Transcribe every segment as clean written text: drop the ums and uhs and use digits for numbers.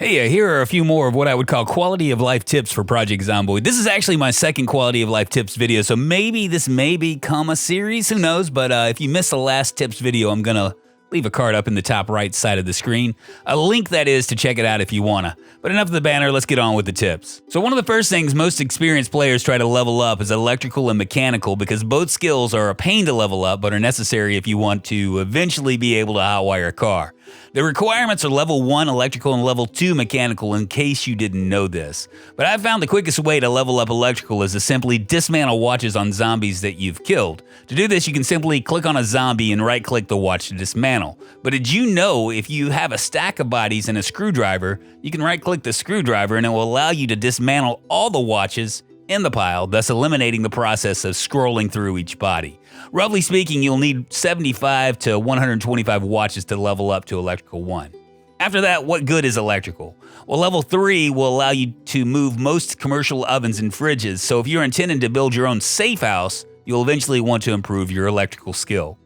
Hey, here are a few more of what I would call quality of life tips for Project Zomboid. This is actually my second quality of life tips video, so maybe this may become a series, who knows, but if you missed the last tips video, I'm gonna leave a card up in the top right side of the screen. A link, that is, to check it out if you wanna. But enough of the banner, let's get on with the tips. So one of the first things most experienced players try to level up is electrical and mechanical, because both skills are a pain to level up but are necessary if you want to eventually be able to hotwire a car. The requirements are level 1 electrical and level 2 mechanical, in case you didn't know this. But I've found the quickest way to level up electrical is to simply dismantle watches on zombies that you've killed. To do this, you can simply click on a zombie and right-click the watch to dismantle. But did you know if you have a stack of bodies and a screwdriver, you can right-click the screwdriver and it will allow you to dismantle all the watches in the pile, thus eliminating the process of scrolling through each body. Roughly speaking, you'll need 75 to 125 watches to level up to electrical 1. After that, what good is electrical? Well, level 3 will allow you to move most commercial ovens and fridges, so if you're intending to build your own safe house, you'll eventually want to improve your electrical skill.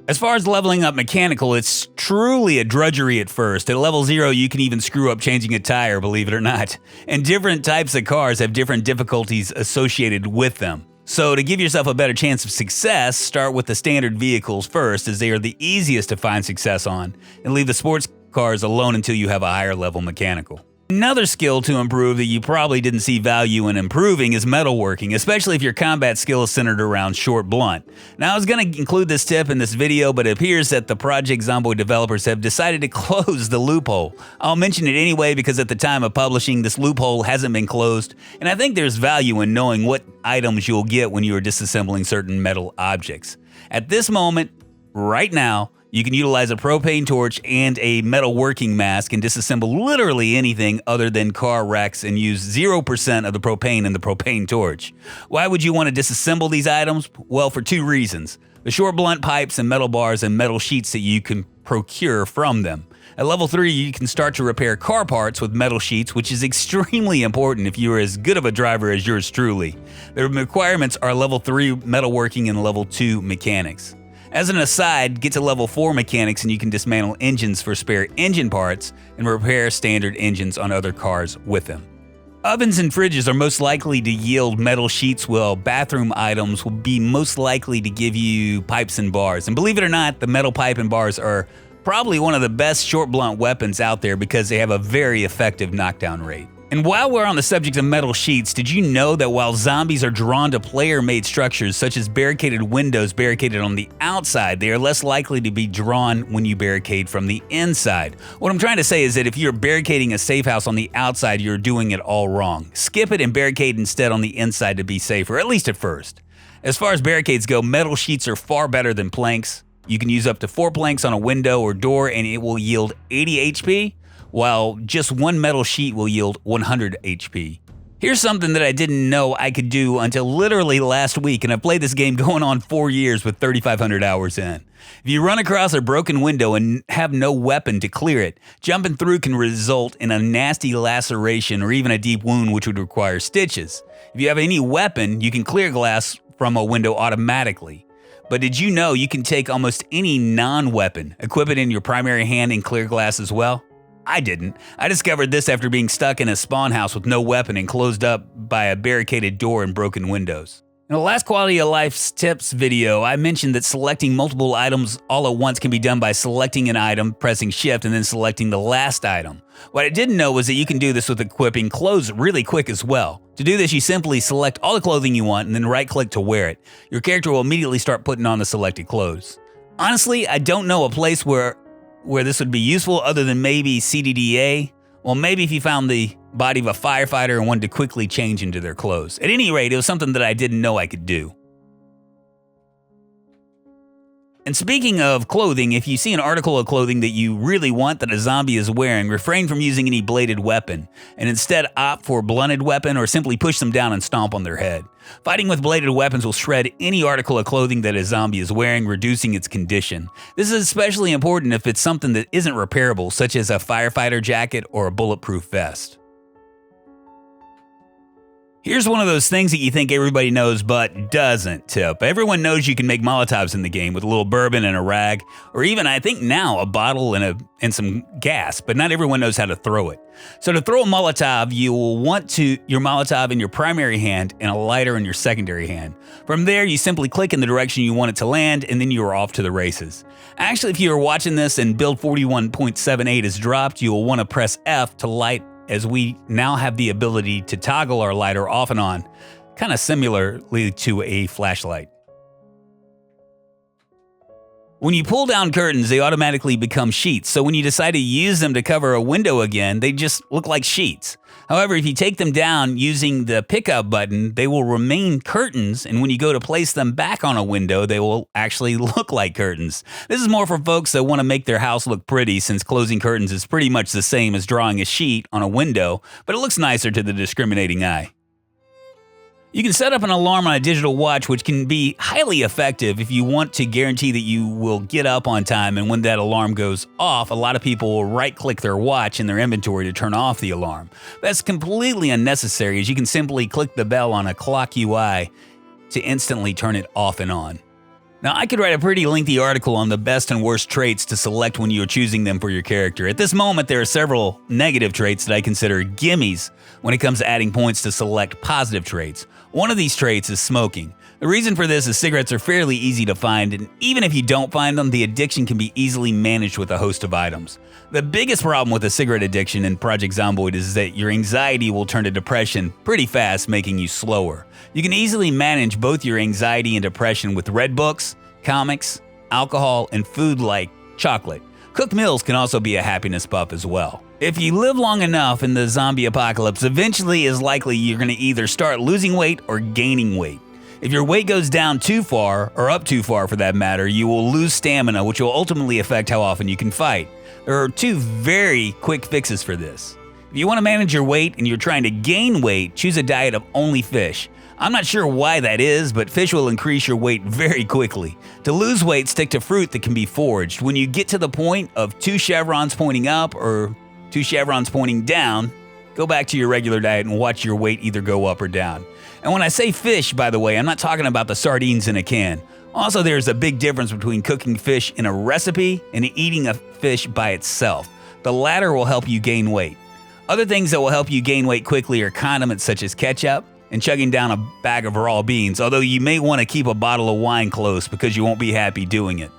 As far as leveling up mechanical, it's truly a drudgery at first. At level 0, you can even screw up changing a tire, believe it or not. And different types of cars have different difficulties associated with them. So to give yourself a better chance of success, start with the standard vehicles first, as they are the easiest to find success on, and leave the sports cars alone until you have a higher level mechanical. Another skill to improve that you probably didn't see value in improving is metalworking, especially if your combat skill is centered around short blunt. Now, I was going to include this tip in this video, but it appears that the Project Zomboid developers have decided to close the loophole. I'll mention it anyway because at the time of publishing, this loophole hasn't been closed, and I think there's value in knowing what items you'll get when you are disassembling certain metal objects. At this moment, right now, you can utilize a propane torch and a metalworking mask and disassemble literally anything other than car wrecks and use 0% of the propane in the propane torch. Why would you want to disassemble these items? Well, for two reasons. The short blunt pipes and metal bars and metal sheets that you can procure from them. At level 3, you can start to repair car parts with metal sheets, which is extremely important if you are as good of a driver as yours truly. The requirements are level 3 metalworking and level 2 mechanics. As an aside, get to level 4 mechanics and you can dismantle engines for spare engine parts and repair standard engines on other cars with them. Ovens and fridges are most likely to yield metal sheets, while bathroom items will be most likely to give you pipes and bars. And believe it or not, the metal pipe and bars are probably one of the best short blunt weapons out there because they have a very effective knockdown rate. And while we're on the subject of metal sheets, did you know that while zombies are drawn to player-made structures such as barricaded windows barricaded on the outside, they are less likely to be drawn when you barricade from the inside? What I'm trying to say is that if you're barricading a safe house on the outside, you're doing it all wrong. Skip it and barricade instead on the inside to be safer, at least at first. As far as barricades go, metal sheets are far better than planks. You can use up to 4 planks on a window or door and it will yield 80 HP. While just one metal sheet will yield 100 HP. Here's something that I didn't know I could do until literally last week, and I've played this game going on 4 years with 3,500 hours in. If you run across a broken window and have no weapon to clear it, jumping through can result in a nasty laceration or even a deep wound, which would require stitches. If you have any weapon, you can clear glass from a window automatically. But did you know you can take almost any non-weapon, equip it in your primary hand, and clear glass as well? I didn't. I discovered this after being stuck in a spawn house with no weapon and closed up by a barricaded door and broken windows. In the last Quality of Life tips video, I mentioned that selecting multiple items all at once can be done by selecting an item, pressing shift, and then selecting the last item. What I didn't know was that you can do this with equipping clothes really quick as well. To do this, you simply select all the clothing you want and then right-click to wear it. Your character will immediately start putting on the selected clothes. Honestly, I don't know a place where this would be useful other than maybe CDDA. Well, maybe if you found the body of a firefighter and wanted to quickly change into their clothes. At any rate, it was something that I didn't know I could do. And speaking of clothing, if you see an article of clothing that you really want that a zombie is wearing, refrain from using any bladed weapon, and instead opt for a blunted weapon or simply push them down and stomp on their head. Fighting with bladed weapons will shred any article of clothing that a zombie is wearing, reducing its condition. This is especially important if it's something that isn't repairable, such as a firefighter jacket or a bulletproof vest. Here's one of those things that you think everybody knows but doesn't tip. Everyone knows you can make Molotovs in the game with a little bourbon and a rag, or even, I think now, a bottle and some gas, but not everyone knows how to throw it. So to throw a Molotov, you will want your Molotov in your primary hand and a lighter in your secondary hand. From there, you simply click in the direction you want it to land, and then you are off to the races. Actually, if you are watching this and build 41.78 is dropped, you will want to press F to light, as we now have the ability to toggle our lighter off and on, kind of similarly to a flashlight. When you pull down curtains, they automatically become sheets, so when you decide to use them to cover a window again, they just look like sheets. However, if you take them down using the pickup button, they will remain curtains, and when you go to place them back on a window, they will actually look like curtains. This is more for folks that want to make their house look pretty, since closing curtains is pretty much the same as drawing a sheet on a window, but it looks nicer to the discriminating eye. You can set up an alarm on a digital watch, which can be highly effective if you want to guarantee that you will get up on time, and when that alarm goes off, a lot of people will right-click their watch in their inventory to turn off the alarm. That's completely unnecessary, as you can simply click the bell on a clock UI to instantly turn it off and on. Now, I could write a pretty lengthy article on the best and worst traits to select when you are choosing them for your character. At this moment, there are several negative traits that I consider gimmies when it comes to adding points to select positive traits. One of these traits is smoking. The reason for this is cigarettes are fairly easy to find, and even if you don't find them, the addiction can be easily managed with a host of items. The biggest problem with a cigarette addiction in Project Zomboid is that your anxiety will turn to depression pretty fast, making you slower. You can easily manage both your anxiety and depression with read books, comics, alcohol, and food like chocolate. Cooked meals can also be a happiness buff as well. If you live long enough in the zombie apocalypse, eventually it's likely you're going to either start losing weight or gaining weight. If your weight goes down too far, or up too far for that matter, you will lose stamina, which will ultimately affect how often you can fight. There are two very quick fixes for this. If you want to manage your weight and you're trying to gain weight, choose a diet of only fish. I'm not sure why that is, but fish will increase your weight very quickly. To lose weight, stick to fruit that can be foraged. When you get to the point of 2 chevrons pointing up or 2 chevrons pointing down, go back to your regular diet and watch your weight either go up or down. And when I say fish, by the way, I'm not talking about the sardines in a can. Also, there's a big difference between cooking fish in a recipe and eating a fish by itself. The latter will help you gain weight. Other things that will help you gain weight quickly are condiments such as ketchup and chugging down a bag of raw beans, although you may want to keep a bottle of wine close because you won't be happy doing it.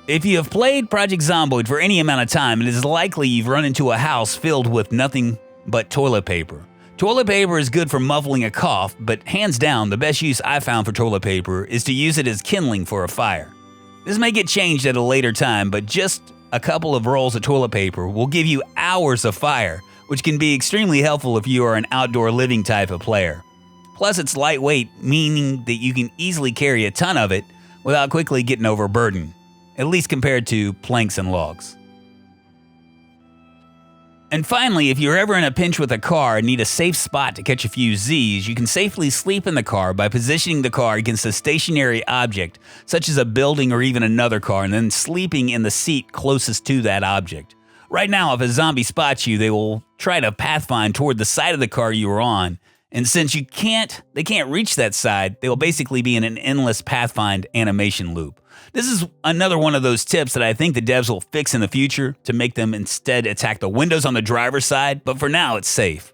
If you have played Project Zomboid for any amount of time, it is likely you've run into a house filled with nothing but toilet paper. Toilet paper is good for muffling a cough, but hands down, the best use I've found for toilet paper is to use it as kindling for a fire. This may get changed at a later time, but just a couple of rolls of toilet paper will give you hours of fire, which can be extremely helpful if you are an outdoor living type of player. Plus, it's lightweight, meaning that you can easily carry a ton of it without quickly getting overburdened, at least compared to planks and logs. And finally, if you're ever in a pinch with a car and need a safe spot to catch a few Z's, you can safely sleep in the car by positioning the car against a stationary object, such as a building or even another car, and then sleeping in the seat closest to that object. Right now, if a zombie spots you, they will try to pathfind toward the side of the car you are on, and since they can't reach that side, they will basically be in an endless pathfind animation loop. This is another one of those tips that I think the devs will fix in the future to make them instead attack the windows on the driver's side, but for now it's safe.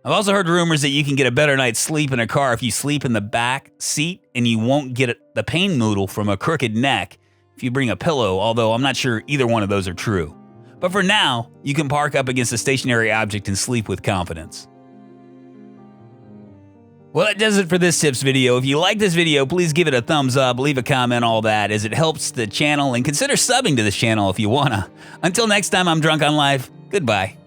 I've also heard rumors that you can get a better night's sleep in a car if you sleep in the back seat, and you won't get the pain noodle from a crooked neck if you bring a pillow, although I'm not sure either one of those are true. But for now, you can park up against a stationary object and sleep with confidence. Well, that does it for this tips video. If you like this video, please give it a thumbs up, leave a comment, all that, as it helps the channel, and consider subbing to this channel if you wanna. Until next time, I'm Drunkonlife. Goodbye.